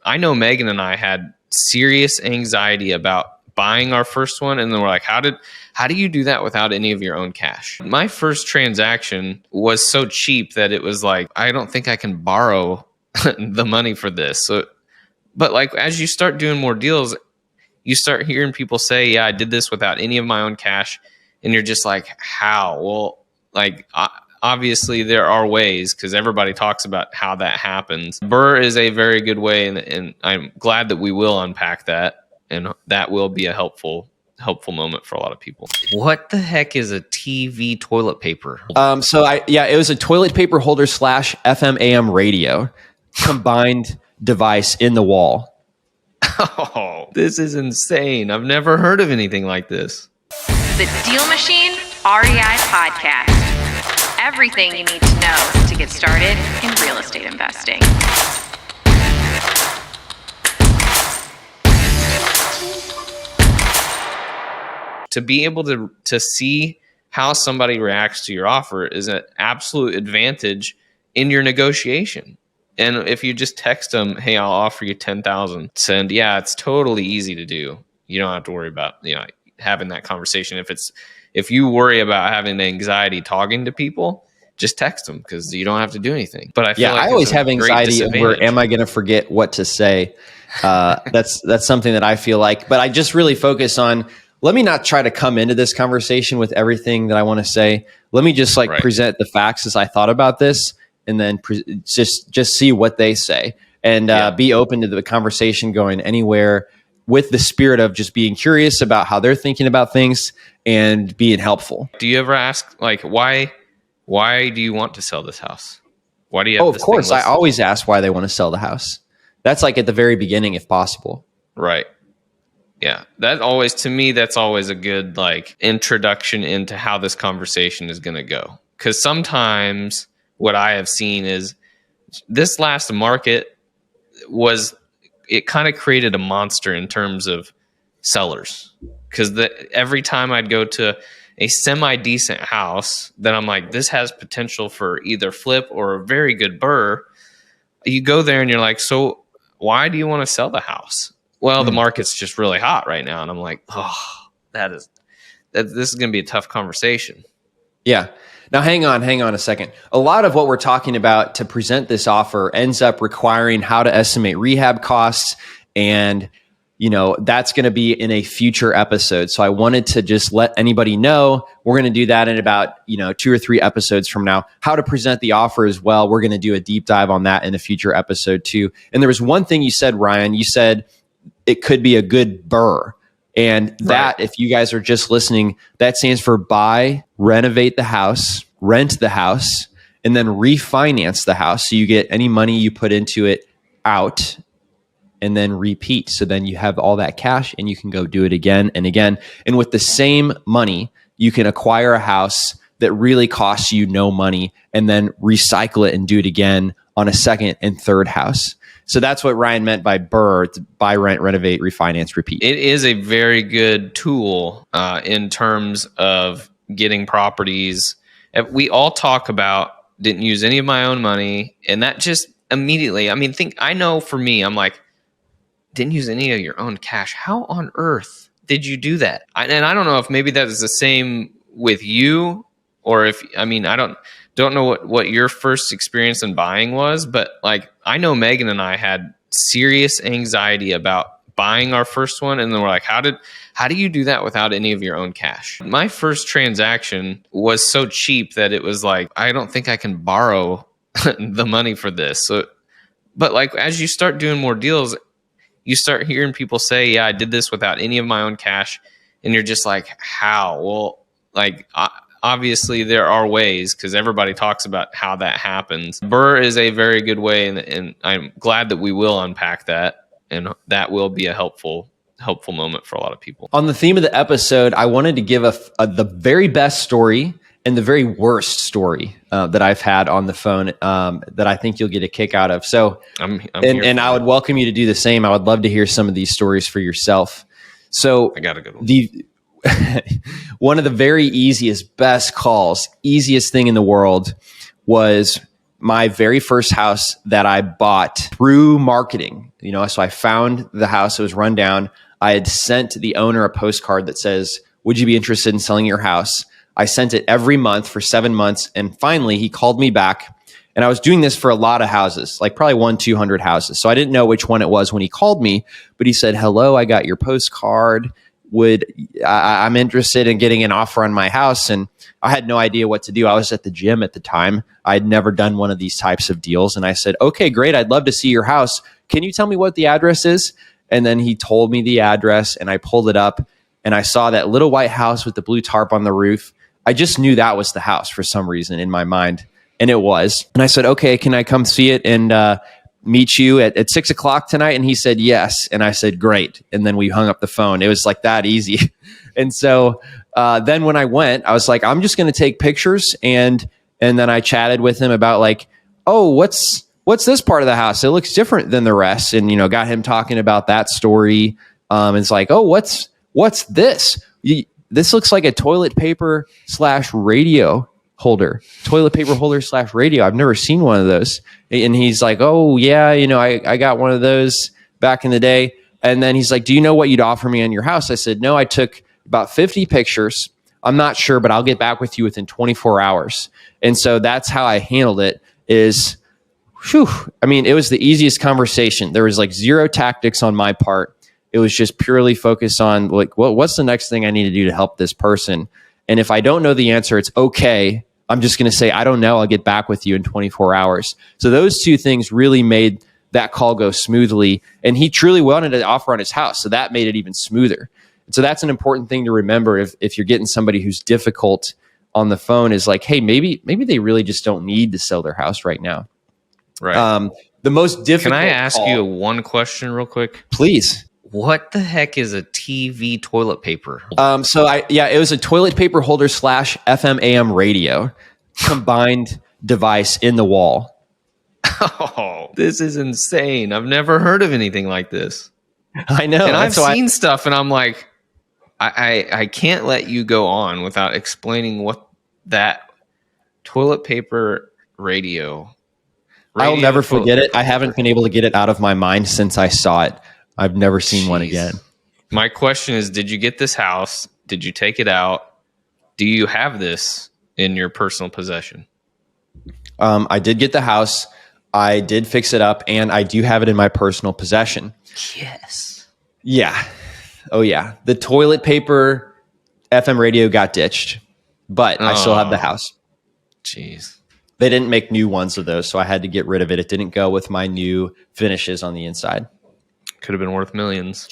I know Megan and I had serious anxiety about buying our first one, and then we're like, how do you do that without any of your own cash? My first transaction was so cheap that it was like, I don't think I can borrow the money for this. So, but like as you start doing more deals, you start hearing people say, yeah, I did this without any of my own cash. And you're just like, how? Well, like obviously there are ways, because everybody talks about how that happens. BRRRR is a very good way, and I'm glad that we will unpack that, and that will be a helpful moment for a lot of people. What the heck is a TV toilet paper? It was a toilet paper holder / FM AM radio combined device in the wall. Oh, this is insane. I've never heard of anything like this. The DealMachine REI podcast. Everything you need to know to get started in real estate investing. To be able to see how somebody reacts to your offer is an absolute advantage in your negotiation. And if you just text them, hey, I'll offer you 10,000, send, yeah, it's totally easy to do. You don't have to worry about, having that conversation. If you worry about having anxiety talking to people, just text them, because you don't have to do anything. But I feel like I always have anxiety where am I going to forget what to say? That's something that I feel like, but I just really focus on, let me not try to come into this conversation with everything that I want to say. Let me just present the facts as I thought about this, and then just see what they say, and be open to the conversation going anywhere, with the spirit of just being curious about how they're thinking about things and being helpful. Do you ever ask, like, why do you want to sell this house? Why do you have of course. I always ask why they want to sell the house. That's like at the very beginning, if possible. Right. Yeah. To me, that's always a good introduction into how this conversation is going to go. Because sometimes what I have seen is this last market it kind of created a monster in terms of sellers. Because every time I'd go to a semi-decent house that I'm like, this has potential for either flip or a very good BRRRR, you go there and you're like, so why do you want to sell the house? Well, the market's just really hot right now. And I'm like, this is going to be a tough conversation. Yeah. Now, hang on a second. A lot of what we're talking about to present this offer ends up requiring how to estimate rehab costs. And, that's going to be in a future episode. So I wanted to just let anybody know we're going to do that in about, 2 or 3 episodes from now. How to present the offer as well. We're going to do a deep dive on that in a future episode too. And there was one thing you said, Ryan. You said it could be a good BRRRR. And that, if you guys are just listening, that stands for buy, renovate the house, rent the house, and then refinance the house. So you get any money you put into it out, and then repeat. So then you have all that cash and you can go do it again and again. And with the same money, you can acquire a house that really costs you no money and then recycle it and do it again on a second and third house. So that's what Ryan meant by BRRRR: buy, rent, renovate, refinance, repeat. It is a very good tool in terms of getting properties. We all talk about didn't use any of my own money, and that just immediately, I know for me, I'm like, didn't use any of your own cash. How on earth did you do that? And I don't know if maybe that is the same with you, or if, I don't know what your first experience in buying was, but I know Megan and I had serious anxiety about buying our first one, and then we're like, how do you do that without any of your own cash? My first transaction was so cheap that it was like, I don't think I can borrow the money for this. So, but as you start doing more deals, you start hearing people say, yeah, I did this without any of my own cash. And you're just like, how? Well, obviously there are ways, because everybody talks about how that happens. BRRRR is a very good way, and I'm glad that we will unpack that, and that will be a helpful moment for a lot of people. On the theme of the episode, I wanted to give the very best story and the very worst story that I've had on the phone that I think you'll get a kick out of. So, and I would welcome you to do the same. I would love to hear some of these stories for yourself. So I got a good one. One of the very easiest, best calls, easiest thing in the world was my very first house that I bought through marketing. So I found the house, it was run down. I had sent the owner a postcard that says, would you be interested in selling your house? I sent it every month for 7 months. And finally, he called me back. And I was doing this for a lot of houses, like probably 200 houses. So I didn't know which one it was when he called me, but he said, hello, I got your postcard. I'm interested in getting an offer on my house. And I had no idea what to do. I was at the gym at the time. I'd never done one of these types of deals. And I said, okay, great. I'd love to see your house. Can you tell me what the address is? And then he told me the address and I pulled it up and I saw that little white house with the blue tarp on the roof. I just knew that was the house for some reason in my mind. And it was. And I said, okay, can I come see it and meet you at 6:00 tonight? And he said, yes. And I said, great. And then we hung up the phone. It was like that easy. And so then when I went, I was like, I'm just going to take pictures. And then I chatted with him about like, oh, what's this part of the house? It looks different than the rest. And, got him talking about that story. It's like, oh, what's this? This looks like a toilet paper / radio holder, toilet paper holder / radio. I've never seen one of those. And he's like, oh yeah, I got one of those back in the day. And then he's like, do you know what you'd offer me on your house? I said, no, I took about 50 pictures. I'm not sure, but I'll get back with you within 24 hours. And so that's how I handled it is, it was the easiest conversation. There was like zero tactics on my part. It was just purely focused on like, what's the next thing I need to do to help this person? And if I don't know the answer, it's okay. I'm just going to say, I don't know. I'll get back with you in 24 hours. So those two things really made that call go smoothly. And he truly wanted to offer on his house. So that made it even smoother. And so that's an important thing to remember if you're getting somebody who's difficult on the phone is like, hey, maybe they really just don't need to sell their house right now. Right. The most difficult. Can I ask you one question real quick? Please. What the heck is a TV toilet paper? It was a toilet paper holder / FM AM radio combined device in the wall. Oh, this is insane. I've never heard of anything like this. I know. And I've seen stuff and I'm like, I can't let you go on without explaining what that toilet paper radio. I'll never forget it. I haven't been able to get it out of my mind since I saw it. I've never seen one again. My question is, did you get this house? Did you take it out? Do you have this in your personal possession? I did get the house. I did fix it up, and I do have it in my personal possession. Yes. Yeah. Oh, yeah. The toilet paper FM radio got ditched, but I still have the house. Jeez. They didn't make new ones of those, so I had to get rid of it. It didn't go with my new finishes on the inside. Could have been worth millions.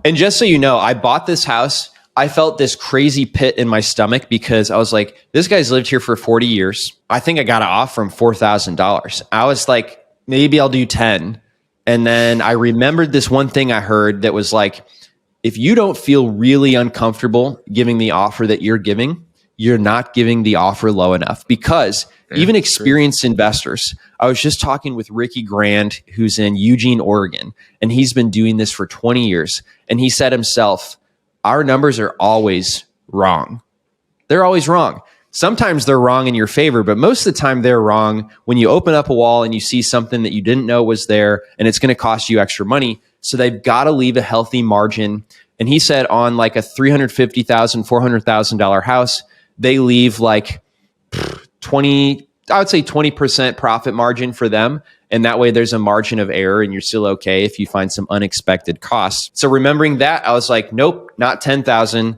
And just so you know, I bought this house. I felt this crazy pit in my stomach because I was like, this guy's lived here for 40 years. I think I got an offer from $4,000. I was like, maybe I'll do 10. And then I remembered this one thing I heard that was like, if you don't feel really uncomfortable giving the offer that you're giving, you're not giving the offer low enough because even experienced investors, I was just talking with Ricky Grand, who's in Eugene, Oregon, and he's been doing this for 20 years. And he said himself, our numbers are always wrong. They're always wrong. Sometimes they're wrong in your favor, but most of the time they're wrong when you open up a wall and you see something that you didn't know was there and it's going to cost you extra money. So they've got to leave a healthy margin. And he said on like a $350,000, $400,000 house, they leave like 20% profit margin for them. And that way there's a margin of error and you're still okay if you find some unexpected costs. So remembering that, I was like, nope, not 10,000,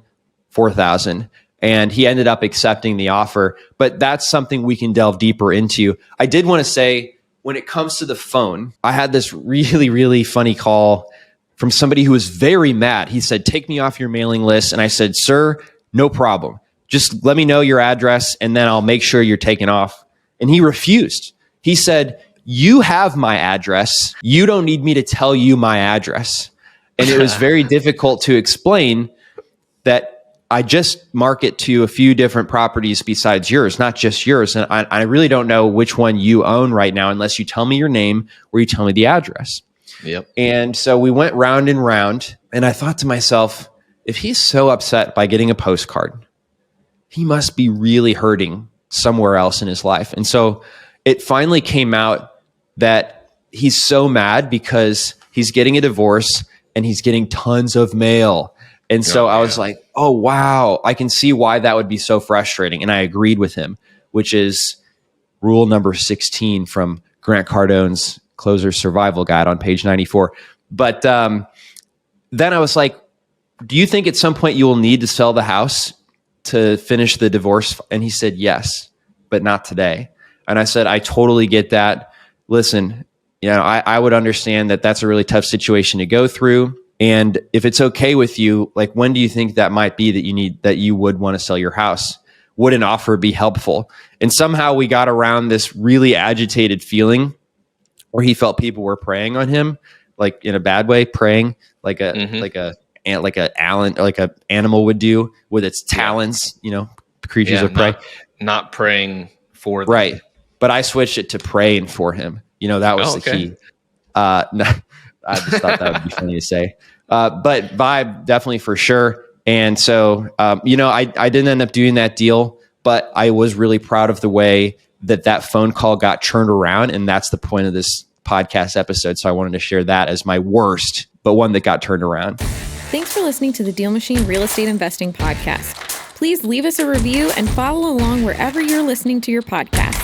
4,000. And he ended up accepting the offer. But that's something we can delve deeper into. I did want to say, when it comes to the phone, I had this really, really funny call from somebody who was very mad. He said, take me off your mailing list. And I said, sir, no problem. Just let me know your address and then I'll make sure you're taken off. And he refused. He said, you have my address. You don't need me to tell you my address. And it was very difficult to explain that I just market to a few different properties besides yours, not just yours. And I really don't know which one you own right now unless you tell me your name or you tell me the address. Yep. And so we went round and round. And I thought to myself, if he's so upset by getting a postcard, he must be really hurting somewhere else in his life. And so it finally came out that he's so mad because he's getting a divorce and he's getting tons of mail. And so I was like, oh, wow, I can see why that would be so frustrating. And I agreed with him, which is rule number 16 from Grant Cardone's Closer Survival Guide on page 94. But then I was like, do you think at some point you will need to sell the house to finish the divorce? And he said, yes, but not today. And I said, I totally get that. Listen, I would understand that that's a really tough situation to go through. And if it's okay with you, like, when do you think that might be that you would want to sell your house? Would an offer be helpful? And somehow we got around this really agitated feeling where he felt people were preying on him, like in a bad way, preying like a animal would do with its talons, creatures of prey. Not praying for them. Right. But I switched it to praying for him. That was the key. No, I just thought that would be funny to say. But vibe, definitely for sure. And so, I didn't end up doing that deal, but I was really proud of the way that phone call got turned around. And that's the point of this podcast episode. So I wanted to share that as my worst, but one that got turned around. Thanks for listening to the DealMachine Real Estate Investing Podcast. Please leave us a review and follow along wherever you're listening to your podcast.